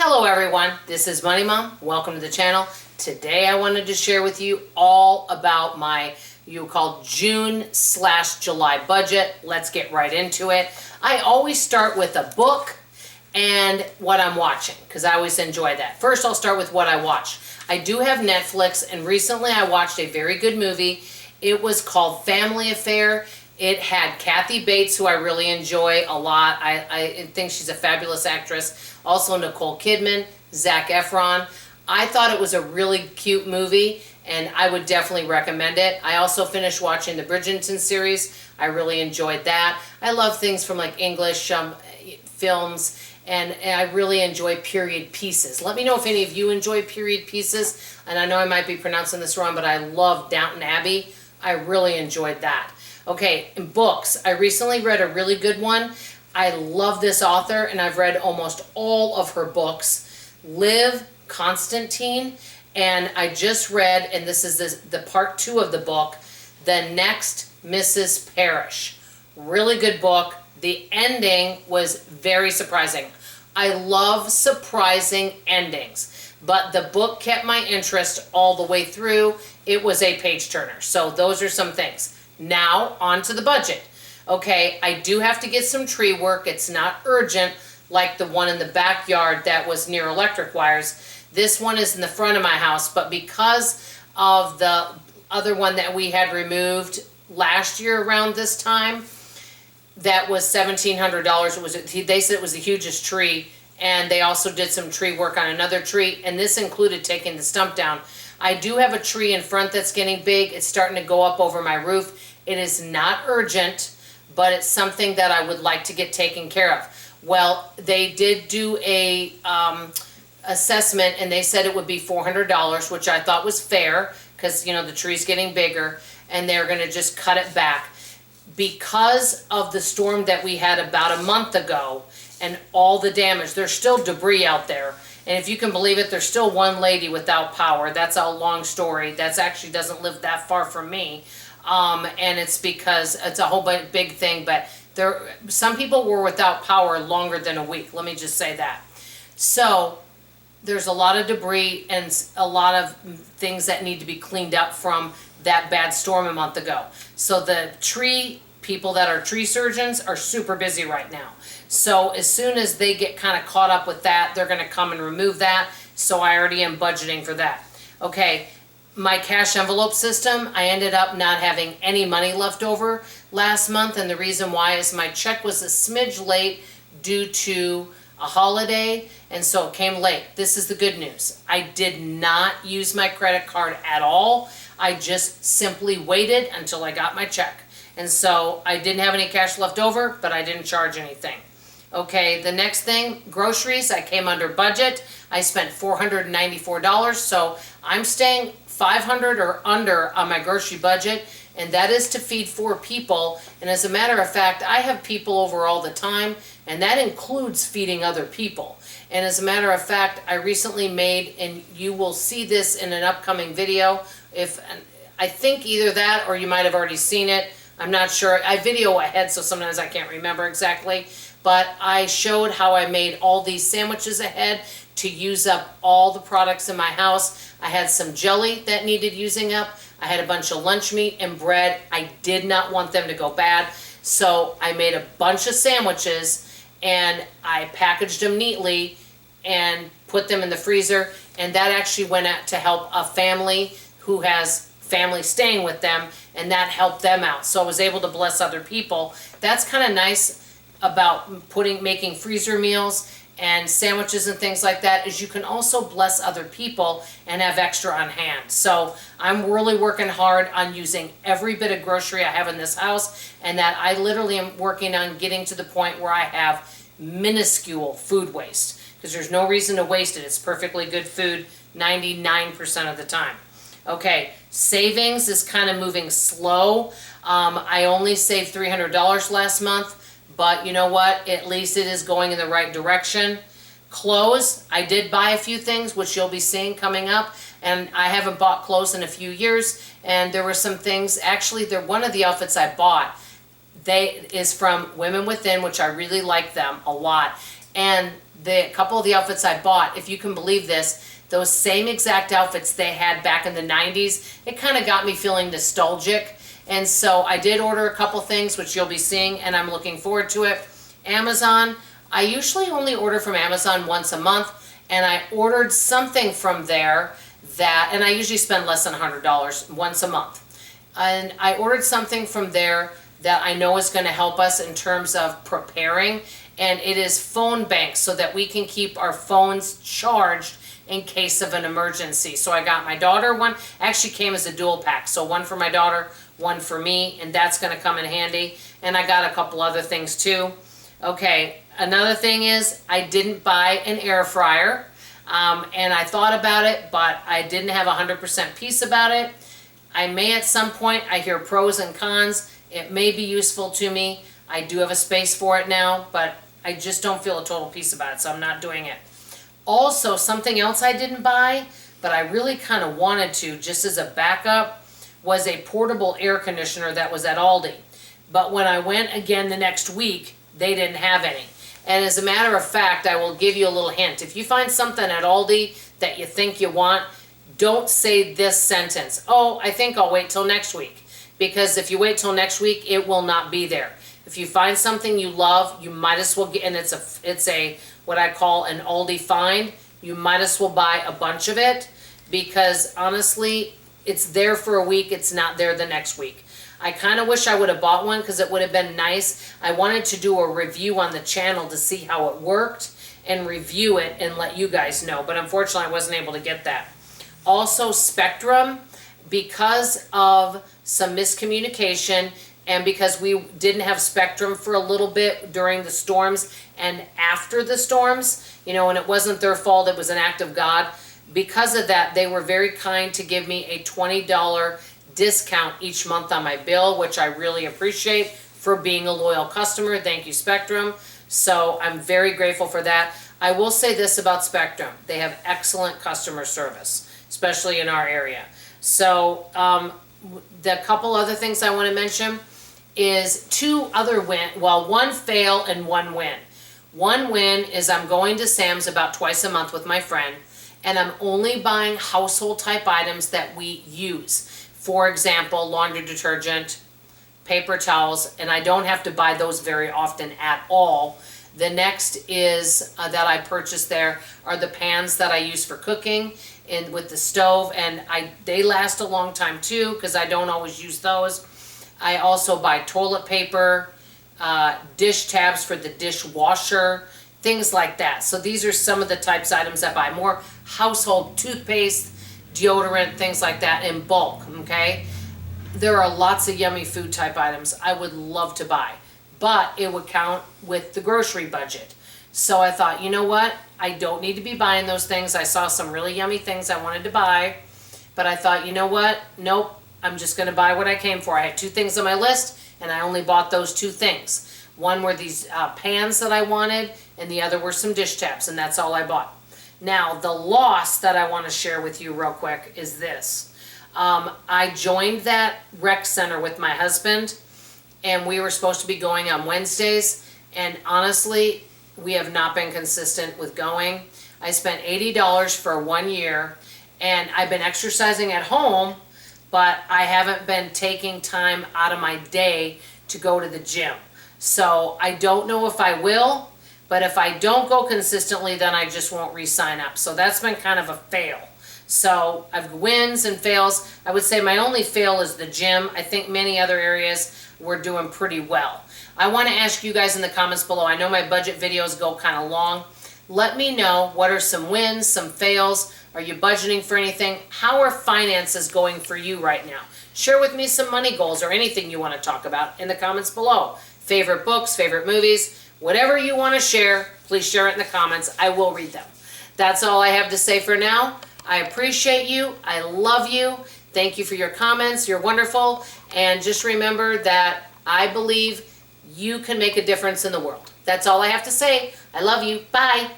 Hello everyone, this is Money Mom. Welcome to the channel. Today I wanted to share with you all about my June/July budget. Let's get right into it. I always start with a book and what I'm watching because I always enjoy that. First I'll start with what I watch. I do have Netflix, and recently I watched a very good movie. It was called Family Affair. It had Kathy Bates, who I really enjoy a lot. I think she's a fabulous actress. Also Nicole Kidman, Zac Efron. I thought it was a really cute movie, and I would definitely recommend it. I also finished watching the Bridgerton series. I really enjoyed that. I love things from like English films, and I really enjoy period pieces. Let me know if any of you enjoy period pieces. And I know I might be pronouncing this wrong, but I love Downton Abbey. I really enjoyed that. Okay, in books, I recently read a really good one. I love this author, and I've read almost all of her books. Liv Constantine, and I just read, and this is the part 2 of the book, The Next Mrs. Parrish. Really good book. The ending was very surprising. I love surprising endings, but the book kept my interest all the way through. It was a page turner. So those are some things. Now, on to the budget. Okay, I do have to get some tree work. It's not urgent like the one in the backyard that was near electric wires. This one is in the front of my house, but because of the other one that we had removed last year around this time, that was $1,700. They said it was the hugest tree, and they also did some tree work on another tree, and this included taking the stump down. I do have a tree in front that's getting big. It's starting to go up over my roof. It is not urgent, but it's something that I would like to get taken care of. Well, they did do a assessment, and they said it would be $400, which I thought was fair because, you know, the tree's getting bigger, and they're going to just cut it back. Because of the storm that we had about a month ago and all the damage, there's still debris out there. And if you can believe it, there's still one lady without power. That's a long story. That's actually doesn't live that far from me. And it's because it's a whole big thing, but some people were without power longer than a week. Let me just say that. So there's a lot of debris and a lot of things that need to be cleaned up from that bad storm a month ago. So the tree people that are tree surgeons are super busy right now. So as soon as they get kind of caught up with that, they're going to come and remove that. So I already am budgeting for that. Okay, my cash envelope system, I ended up not having any money left over last month, and the reason why is my check was a smidge late due to a holiday, and so it came late. This is the good news. I did not use my credit card at all. I just simply waited until I got my check. And so I didn't have any cash left over, but I didn't charge anything. Okay, the next thing, groceries, I came under budget. I spent $494, so I'm staying $500 or under on my grocery budget, and that is to feed 4 people. And as a matter of fact, I have people over all the time, and that includes feeding other people. And as a matter of fact, I recently made, and you will see this in an upcoming video, I think either that or you might have already seen it. I'm not sure. I video ahead, so sometimes I can't remember exactly. But I showed how I made all these sandwiches ahead to use up all the products in my house. I had some jelly that needed using up. I had a bunch of lunch meat and bread. I did not want them to go bad. So I made a bunch of sandwiches, and I packaged them neatly and put them in the freezer. And that actually went out to help a family who has family staying with them, and that helped them out. So I was able to bless other people. That's kind of nice about making freezer meals and sandwiches and things like that, is you can also bless other people and have extra on hand. So I'm really working hard on using every bit of grocery I have in this house, and that I literally am working on getting to the point where I have minuscule food waste, because there's no reason to waste it. It's perfectly good food 99% of the time. Okay, savings is kind of moving slow. I only saved $300 last month, but you know what? At least it is going in the right direction. Clothes, I did buy a few things, which you'll be seeing coming up, and I haven't bought clothes in a few years, and there were some things, actually, one of the outfits I bought, is from Women Within, which I really like them a lot, and the couple of the outfits I bought, if you can believe this, those same exact outfits they had back in the 90s, it kind of got me feeling nostalgic. And so I did order a couple things, which you'll be seeing, and I'm looking forward to it. Amazon, I usually only order from Amazon once a month, and I ordered something from there that, and I usually spend less than $100 once a month. And I ordered something from there that I know is going to help us in terms of preparing, and it is phone banks so that we can keep our phones charged in case of an emergency. So I got my daughter one, actually came as a dual pack, so one for my daughter, one for me, and that's going to come in handy. And I got a couple other things too. Okay, another thing is I didn't buy an air fryer, and I thought about it, but I didn't have 100% peace about it. I may at some point. I hear pros and cons. It may be useful to me. I do have a space for it now, but I just don't feel a total peace about it, so I'm not doing it. Also, something else I didn't buy, but I really kind of wanted to, just as a backup, was a portable air conditioner that was at Aldi. But when I went again the next week, they didn't have any. And as a matter of fact, I will give you a little hint. If you find something at Aldi that you think you want, don't say this sentence: "Oh, I think I'll wait till next week." Because if you wait till next week, it will not be there. If you find something you love, you might as well get, and it's a what I call an Aldi find. You might as well buy a bunch of it, because honestly, it's there for a week, it's not there the next week. I kind of wish I would have bought one because it would have been nice. I wanted to do a review on the channel to see how it worked and review it and let you guys know, but unfortunately I wasn't able to get that. Also, Spectrum, because of some miscommunication and because we didn't have Spectrum for a little bit during the storms and after the storms, and it wasn't their fault, it was an act of God. Because of that, they were very kind to give me a $20 discount each month on my bill, which I really appreciate for being a loyal customer. Thank you, Spectrum. So I'm very grateful for that. I will say this about Spectrum: they have excellent customer service, especially in our area. So the couple other things I want to mention is one fail and one win. One win is I'm going to Sam's about twice a month with my friend, and I'm only buying household type items that we use. For example, laundry detergent, paper towels, and I don't have to buy those very often at all. The next is that I purchased there are the pans that I use for cooking and with the stove, and they last a long time too because I don't always use those. I also buy toilet paper, dish tabs for the dishwasher, things like that. So these are some of the types of items I buy. More household toothpaste, deodorant, things like that in bulk, okay? There are lots of yummy food type items I would love to buy, but it would count with the grocery budget. So I thought, you know what? I don't need to be buying those things. I saw some really yummy things I wanted to buy, but I thought, you know what? Nope, I'm just gonna buy what I came for. I had 2 things on my list, and I only bought those 2 things. One were these pans that I wanted, and the other were some dish tabs, and that's all I bought. Now, the loss that I want to share with you real quick is this. I joined that rec center with my husband, and we were supposed to be going on Wednesdays, and honestly, we have not been consistent with going. I spent $80 for 1 year, and I've been exercising at home, but I haven't been taking time out of my day to go to the gym. So I don't know if I will, but if I don't go consistently, then I just won't re-sign up. So that's been kind of a fail. So I've wins and fails. I would say my only fail is the gym. I think many other areas we're doing pretty well. I want to ask you guys in the comments below. I know my budget videos go kind of long. Let me know what are some wins, some fails. Are you budgeting for anything? How are finances going for you right now? Share with me some money goals or anything you want to talk about in the comments below. Favorite books, favorite movies, whatever you want to share, please share it in the comments. I will read them. That's all I have to say for now. I appreciate you. I love you. Thank you for your comments. You're wonderful. And just remember that I believe you can make a difference in the world. That's all I have to say. I love you. Bye.